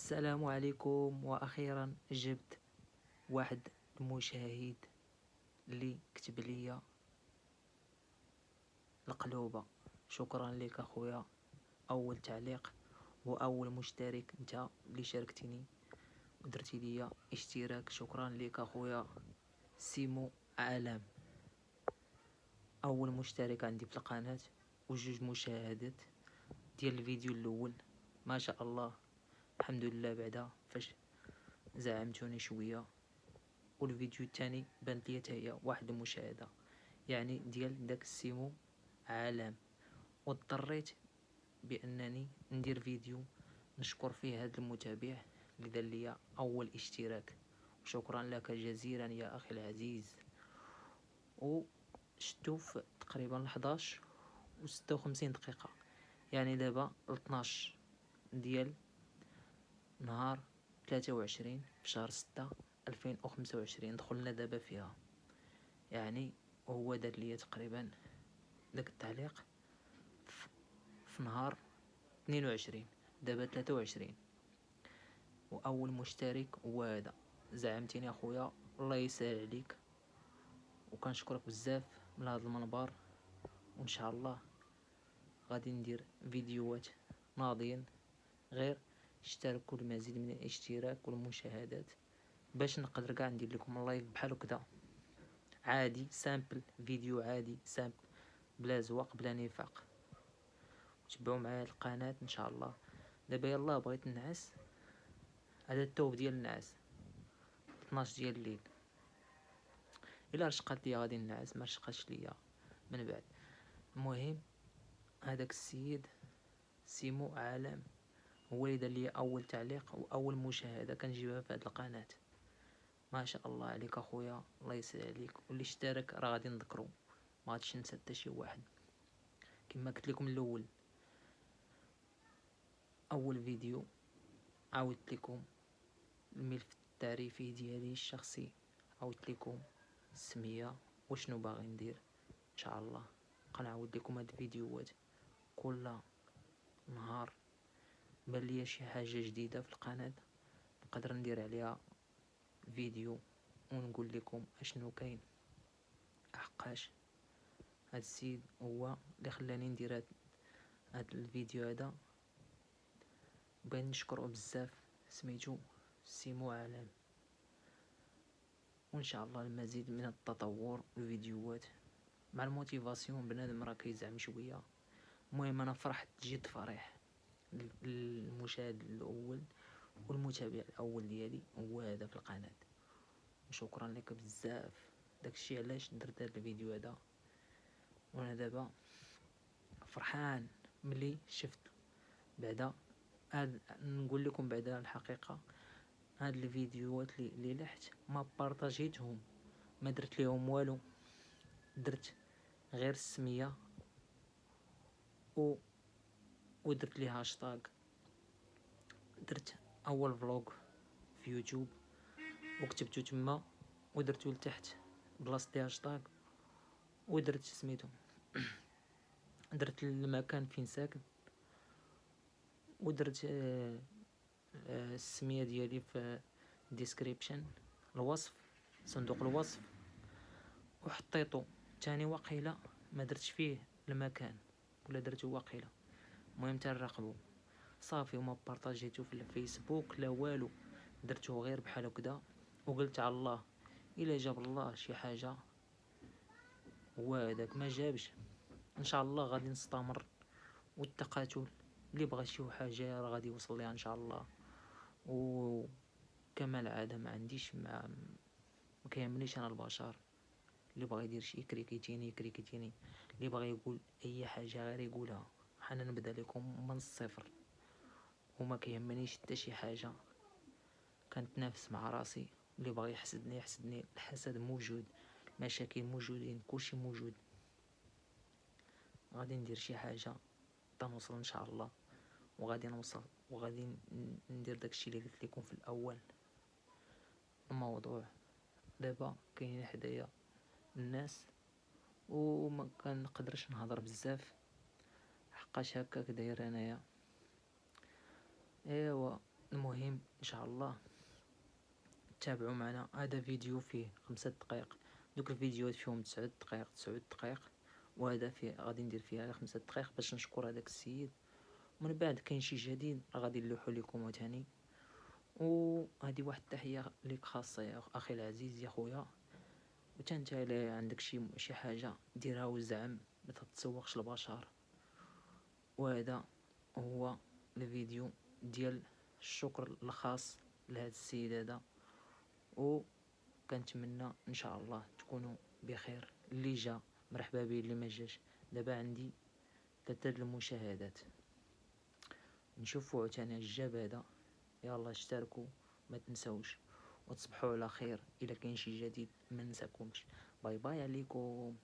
السلام عليكم. واخيرا جبت واحد المشاهد اللي كتب لي القلوبة. شكرا لك اخويا، اول تعليق واول مشترك انت اللي شاركتني ودرتي لي اشتراك. شكرا لك اخويا سيمو عالم، اول مشترك عندي في القناة وجوج مشاهدات ديال الفيديو الاول. ما شاء الله، الحمد لله. بعدا فاش زعمتوني شويه والفيديو الثاني بانت لي هي واحد المشاهده، يعني ديال داك السيمو عالم. واضطريت بانني ندير فيديو نشكر فيه هذا المتابع اللي دار لي اول اشتراك. شكرا لك جزيلا يا اخي العزيز. وشتو في تقريبا 11 و 56 دقيقه، يعني دابا 12 ديال نهار 23 في شهر 6 2025 دخلنا دابا فيها. يعني هو دار لي تقريبا داك التعليق في نهار 22، دابا 23. واول مشترك هو هذا. زعمتيني اخويا، الله يسهل عليك، وكنشكرك بزاف من هذا المنبر. وان شاء الله غادي ندير فيديوهات ناضيين، غير اشتركوا لمزيد من الاشتراك والمشاهدات باش نقدر كاع ندير لكم اللايف بحال هكذا عادي سامبل، فيديو عادي سامبل، بلا زواق بلا نفاق. تبعوا معايا القناة ان شاء الله. دابا يلا بغيت نعس، هذا التوب ديال النعاس 12 ديال الليل. الا رشقات ليا غادي نعس، ما رشقاتش ليا من بعد. المهم هذاك السيد سيمو عالم هو اللي دار لي اول تعليق واول مشاهده كنجيبها في هذه القناه. ما شاء الله عليك اخويا، الله يسهل عليك. واللي اشترك راه غادي نذكرو، ما غاديش ننسى حتى شي واحد. كما قلت لكم الاول، اول فيديو عاودت لكم الملف التعريفي ديالي الشخصي، عاودت لكم السميه وشنو باغي ندير. ان شاء الله غنعاود لكم هاد الفيديوهات كل نهار. بان ليا شي حاجه جديده في القناه نقدر ندير عليها فيديو ونقول لكم اشنو كاين. حقاش هاد السيد هو اللي خلاني ندير هاد الفيديو هذا، بغيت نشكره بزاف. سميتو سيمو عالم. وان شاء الله المزيد من التطور والفيديوهات مع الموتيفاسيون. بنادم راه كيزعم شويه. المهم انا فرحت جد فرح. المشاهد الاول والمتابع الاول ديالي هو هذا في القناه. شكرا لك بزاف. داكشي علاش درت هذا الفيديو هذا. وانا دابا فرحان ملي شفت بعدا نقول لكم بعدا الحقيقه. هاد الفيديوهات اللي لحت ما بارطاجيتهم، ما درت ليهم والو. درت غير السميه ودرت ليها هاشتاغ. درت اول فلوق في يوتيوب وكتبتو تما ودرتو لتحت بلاصتي هاشتاغ. ودرت سميتو درت المكان فين ساكن، ودرت السميه ديالي في ديسكريبشن الوصف، صندوق الوصف. وحطيتو تاني وقيله ما درتش فيه المكان ولا درتو وقيله. المهم تنراقبو صافي. وما بارطاجيتو في الفيسبوك لا والو، درتو غير بحال هكذا. وقلت على الله الا جاب الله شي حاجه هو هذاك، ما جابش ان شاء الله غادي نستمر. والتقاتل اللي بغى شي حاجه راه غادي يوصل ليها ان شاء الله. وكما العاده ما عنديش ما كيهمنيش انا البشر. اللي بغى يدير شي كريكيتيني كريكيتيني، اللي بغى يقول اي حاجه غير يقولها. حنا نبدا لكم من الصفر وما كيهمنيش حتى شي حاجه. كنتنافس مع راسي. اللي بغى يحسدني يحسدني، الحسد موجود، مشاكل موجودين، كلشي موجود. غادي ندير شي حاجه تنوصل ان شاء الله، وغادي نوصل. وغادي ندير داكشي اللي قلت لكم في الاول. الموضوع دابا كاين حدايا الناس وما كنقدرش نهضر بزاف حقاش هكاك داير انايا. ايوا المهم المهم ان شاء الله تابعوا معنا. هذا فيديو فيه 5 دقائق، دوك الفيديوهات فيهم 9 دقائق 9 دقائق، وهذا فيه غادي ندير فيه على 5 دقائق باش نشكر هذاك السيد. ومن بعد كاين شي جديد غادي نلوحو لكم تاني. وهذه واحد التحية ليك خاصة يا اخي العزيز يا خويا. وتانت الا عندك شي حاجة ديرها وزعم، ما تتسوقش البشر. وهذا هو الفيديو ديال الشكر الخاص لهذا السيد هذا. وكنتمنى ان شاء الله تكونوا بخير. اللي جا مرحبا به، اللي ما جاش دابا عندي 3 المشاهدات. نشوفوا عاوتاني الجاب هذا. يلا اشتركوا ما تنسوش، وتصبحوا على خير. الا كاين شي جديد ما ننساكمش. باي باي عليكم.